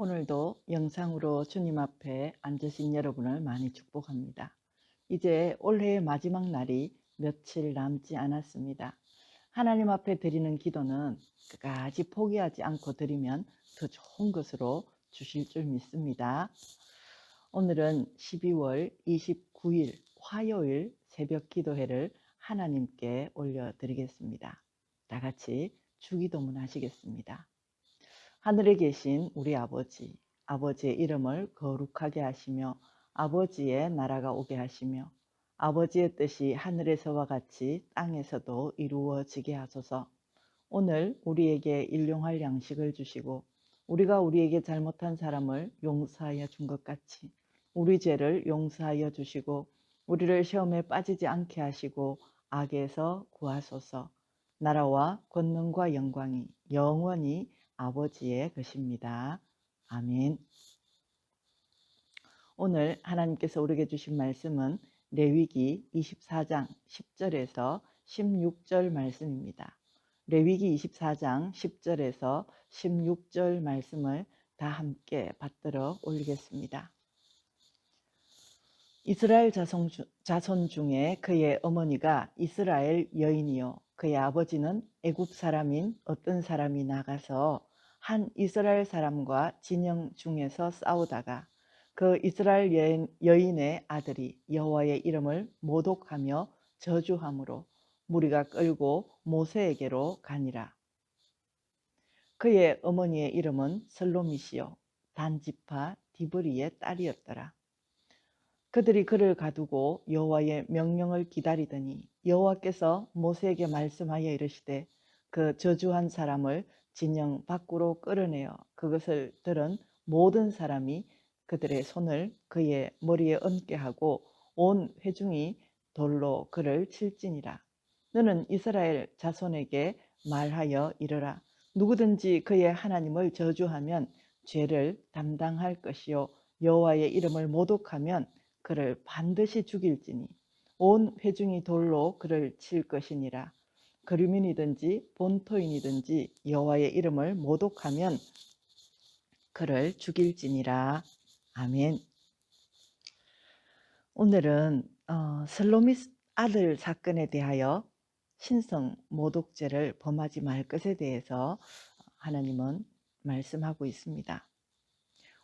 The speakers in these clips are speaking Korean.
오늘도 영상으로 주님 앞에 앉으신 여러분을 많이 축복합니다. 이제 올해의 마지막 날이 며칠 남지 않았습니다. 하나님 앞에 드리는 기도는 끝까지 포기하지 않고 드리면 더 좋은 것으로 주실 줄 믿습니다. 오늘은 12월 29일 화요일 새벽 기도회를 하나님께 올려드리겠습니다. 다 같이 주기도문 하시겠습니다. 하늘에 계신 우리 아버지, 아버지의 이름을 거룩하게 하시며 아버지의 나라가 오게 하시며 아버지의 뜻이 하늘에서와 같이 땅에서도 이루어지게 하소서. 오늘 우리에게 일용할 양식을 주시고 우리가 우리에게 잘못한 사람을 용서하여 준 것 같이 우리 죄를 용서하여 주시고 우리를 시험에 빠지지 않게 하시고 악에서 구하소서. 나라와 권능과 영광이 영원히 아버지의 것입니다. 아멘. 오늘 하나님께서 우리에게 주신 말씀은 레위기 24장 10절에서 16절 말씀입니다. 레위기 24장 10절에서 16절 말씀을 다 함께 받들어 올리겠습니다. 이스라엘 자손 중에 그의 어머니가 이스라엘 여인이요 그의 아버지는 애굽 사람인 어떤 사람이 나가서 한 이스라엘 사람과 진영 중에서 싸우다가 그 이스라엘 여인의 아들이 여호와의 이름을 모독하며 저주함으로 무리가 끌고 모세에게로 가니라. 그의 어머니의 이름은 슬로미시요 단지파 디브리의 딸이었더라. 그들이 그를 가두고 여호와의 명령을 기다리더니 여호와께서 모세에게 말씀하여 이르시되 그 저주한 사람을 진영 밖으로 끌어내어 그것을 들은 모든 사람이 그들의 손을 그의 머리에 얹게 하고 온 회중이 돌로 그를 칠지니라. 너는 이스라엘 자손에게 말하여 이르라. 누구든지 그의 하나님을 저주하면 죄를 담당할 것이요 여호와의 이름을 모독하면 그를 반드시 죽일지니 온 회중이 돌로 그를 칠 것이니라. 거류민이든지 본토인이든지 여호와의 이름을 모독하면 그를 죽일지니라. 아멘. 오늘은 슬로미스 아들 사건에 대하여 신성 모독죄를 범하지 말 것에 대해서 하나님은 말씀하고 있습니다.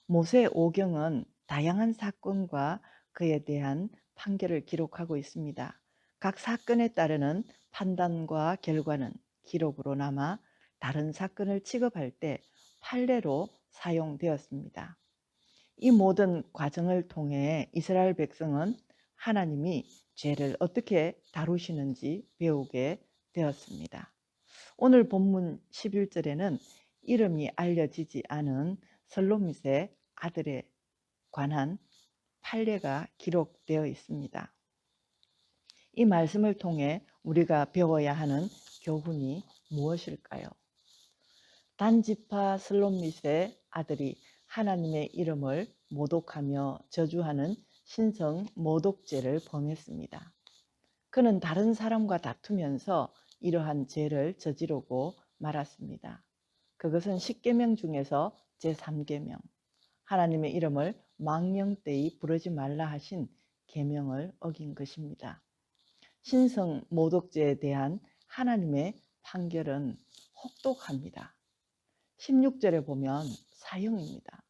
모세 오경은 다양한 사건과 그에 대한 판결을 기록하고 있습니다. 각 사건에 따르는 판단과 결과는 기록으로 남아 다른 사건을 취급할 때 판례로 사용되었습니다. 이 모든 과정을 통해 이스라엘 백성은 하나님이 죄를 어떻게 다루시는지 배우게 되었습니다. 오늘 본문 11절에는 이름이 알려지지 않은 슬로밋의 아들에 관한 판례가 기록되어 있습니다. 이 말씀을 통해 우리가 배워야 하는 교훈이 무엇일까요? 단지파 슬로밋의 아들이 하나님의 이름을 모독하며 저주하는 신성 모독죄를 범했습니다. 그는 다른 사람과 다투면서 이러한 죄를 저지르고 말았습니다. 그것은 10계명 중에서 제3계명, 하나님의 이름을 망령되이 부르지 말라 하신 계명을 어긴 것입니다. 신성 모독죄에 대한 하나님의 판결은 혹독합니다. 16절에 보면 사형입니다.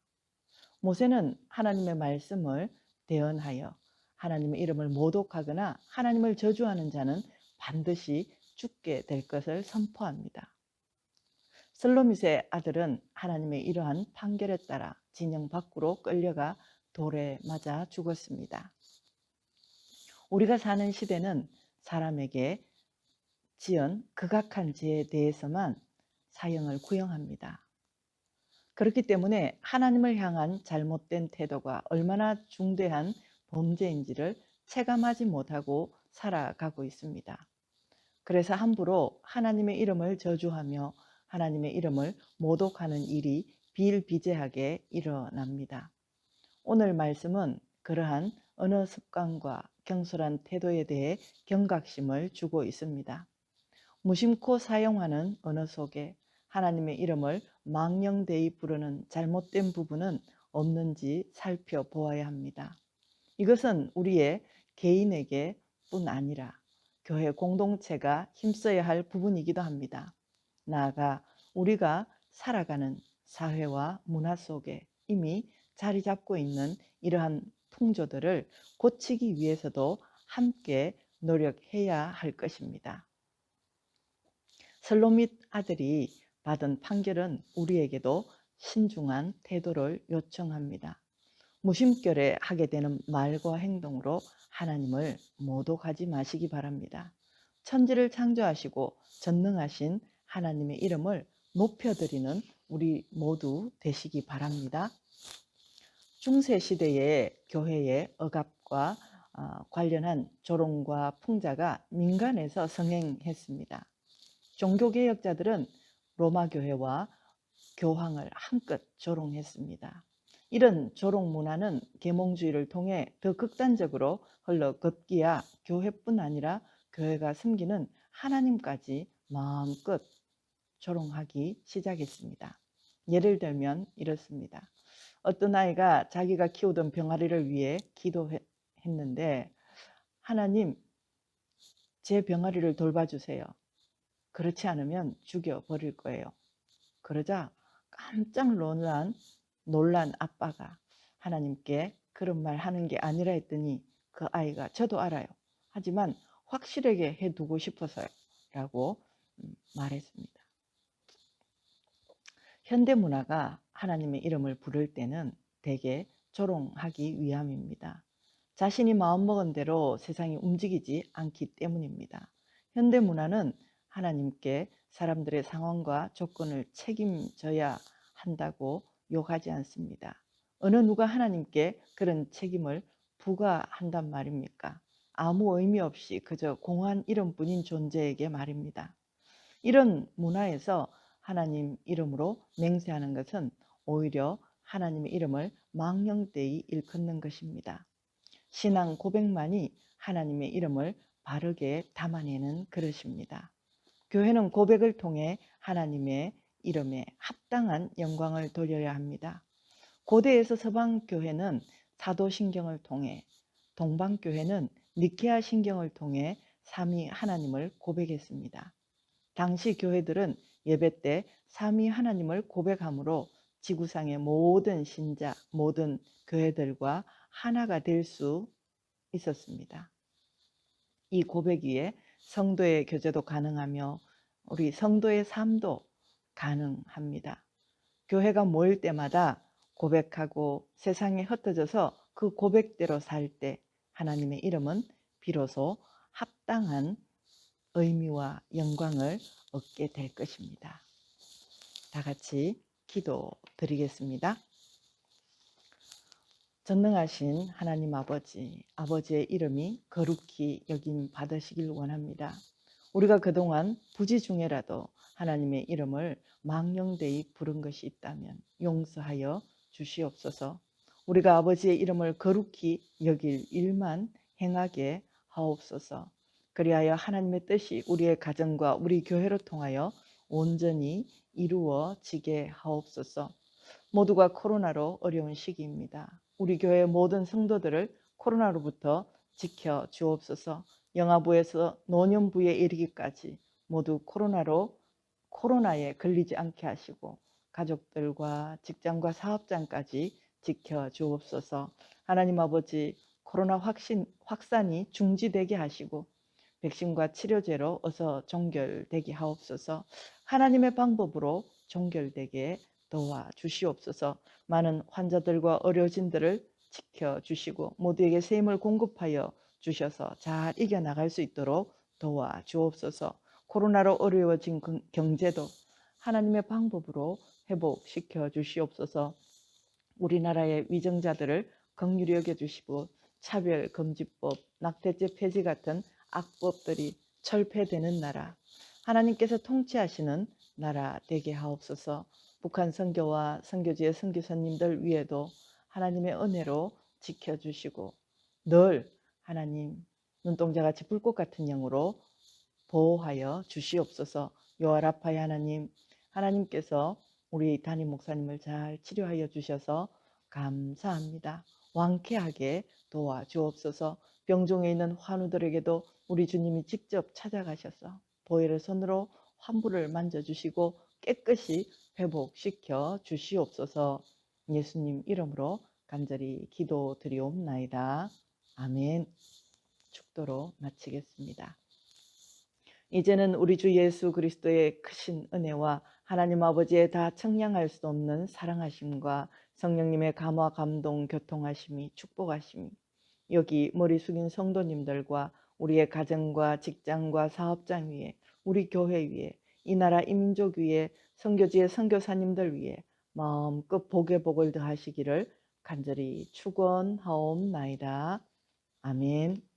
모세는 하나님의 말씀을 대언하여 하나님의 이름을 모독하거나 하나님을 저주하는 자는 반드시 죽게 될 것을 선포합니다. 슬로밋의 아들은 하나님의 이러한 판결에 따라 진영 밖으로 끌려가 돌에 맞아 죽었습니다. 우리가 사는 시대는 사람에게 지은 극악한 죄에 대해서만 사형을 구형합니다. 그렇기 때문에 하나님을 향한 잘못된 태도가 얼마나 중대한 범죄인지를 체감하지 못하고 살아가고 있습니다. 그래서 함부로 하나님의 이름을 저주하며 하나님의 이름을 모독하는 일이 비일비재하게 일어납니다. 오늘 말씀은 그러한 언어 습관과 경솔한 태도에 대해 경각심을 주고 있습니다. 무심코 사용하는 언어 속에 하나님의 이름을 망령되이 부르는 잘못된 부분은 없는지 살펴보아야 합니다. 이것은 우리의 개인에게 뿐 아니라 교회 공동체가 힘써야 할 부분이기도 합니다. 나아가 우리가 살아가는 사회와 문화 속에 이미 자리 잡고 있는 이러한 풍조들을 고치기 위해서도 함께 노력해야 할 것입니다. 슬로밋 아들이 받은 판결은 우리에게도 신중한 태도를 요청합니다. 무심결에 하게 되는 말과 행동으로 하나님을 모독하지 마시기 바랍니다. 천지를 창조하시고 전능하신 하나님의 이름을 높여드리는 우리 모두 되시기 바랍니다. 중세시대의 교회의 억압과 관련한 조롱과 풍자가 민간에서 성행했습니다. 종교개혁자들은 로마 교회와 교황을 한껏 조롱했습니다. 이런 조롱 문화는 계몽주의를 통해 더 극단적으로 흘러겁기야 교회뿐 아니라 교회가 섬기는 하나님까지 마음껏 조롱하기 시작했습니다. 예를 들면 이렇습니다. 어떤 아이가 자기가 키우던 병아리를 위해 기도했는데, 하나님, 제 병아리를 돌봐주세요. 그렇지 않으면 죽여버릴 거예요. 그러자 깜짝 놀란 아빠가 하나님께 그런 말 하는 게 아니라 했더니, 그 아이가 저도 알아요. 하지만 확실하게 해두고 싶어서요. 라고 말했습니다. 현대문화가 하나님의 이름을 부를 때는 대개 조롱하기 위함입니다. 자신이 마음먹은 대로 세상이 움직이지 않기 때문입니다. 현대문화는 하나님께 사람들의 상황과 조건을 책임져야 한다고 요구하지 않습니다. 어느 누가 하나님께 그런 책임을 부과한단 말입니까? 아무 의미 없이 그저 공한 이름뿐인 존재에게 말입니다. 이런 문화에서 하나님 이름으로 맹세하는 것은 오히려 하나님의 이름을 망령되이 일컫는 것입니다. 신앙 고백만이 하나님의 이름을 바르게 담아내는 그릇입니다. 교회는 고백을 통해 하나님의 이름에 합당한 영광을 돌려야 합니다. 고대에서 서방교회는 사도신경을 통해, 동방교회는 니케아 신경을 통해 삼위 하나님을 고백했습니다. 당시 교회들은 예배 때 삼위 하나님을 고백함으로 지구상의 모든 신자, 모든 교회들과 하나가 될 수 있었습니다. 이 고백 위에 성도의 교제도 가능하며 우리 성도의 삶도 가능합니다. 교회가 모일 때마다 고백하고 세상에 흩어져서 그 고백대로 살 때 하나님의 이름은 비로소 합당한 의미와 영광을 얻게 될 것입니다. 다 같이 기도 드리겠습니다. 전능하신 하나님 아버지, 아버지의 이름이 거룩히 여김 받으시길 원합니다. 우리가 그동안 부지 중에라도 하나님의 이름을 망령되이 부른 것이 있다면 용서하여 주시옵소서. 우리가 아버지의 이름을 거룩히 여길 일만 행하게 하옵소서. 그리하여 하나님의 뜻이 우리의 가정과 우리 교회를 통하여 온전히 이루어지게 하옵소서. 모두가 코로나로 어려운 시기입니다. 우리 교회 모든 성도들을 코로나로부터 지켜 주옵소서. 영아부에서 노년부에 이르기까지 모두 코로나에 걸리지 않게 하시고 가족들과 직장과 사업장까지 지켜 주옵소서. 하나님 아버지, 코로나 확산이 중지되게 하시고 백신과 치료제로 어서 종결되게 하옵소서. 하나님의 방법으로 종결되게 도와주시옵소서. 많은 환자들과 의료진들을 지켜주시고 모두에게 새 힘을 공급하여 주셔서 잘 이겨나갈 수 있도록 도와주옵소서. 코로나로 어려워진 경제도 하나님의 방법으로 회복시켜 주시옵소서. 우리나라의 위정자들을 긍휼히 여겨주시고 차별금지법, 낙태죄 폐지 같은 악법들이 철폐되는 나라, 하나님께서 통치하시는 나라 되게 하옵소서. 북한 선교와 선교지의 선교사님들 위에도 하나님의 은혜로 지켜주시고 늘 하나님 눈동자같이 불꽃 같은 영으로 보호하여 주시옵소서. 요아라파의 하나님, 하나님께서 우리 담임 목사님을 잘 치료하여 주셔서 감사합니다. 완쾌하게 도와주옵소서. 병중에 있는 환우들에게도 우리 주님이 직접 찾아가셔서 보혈의 손으로 환부를 만져주시고 깨끗이 회복시켜 주시옵소서. 예수님 이름으로 간절히 기도드리옵나이다. 아멘. 축도로 마치겠습니다. 이제는 우리 주 예수 그리스도의 크신 은혜와 하나님 아버지의 다 청량할 수 없는 사랑하심과 성령님의 감화 감동 교통하심이 축복하심이 여기 머리 숙인 성도님들과 우리의 가정과 직장과 사업장 위에 우리 교회 위에 이 나라 이민족 위에 선교지의 선교사님들 위에 마음껏 복의 복을 더하시기를 간절히 축원하옵나이다. 아멘.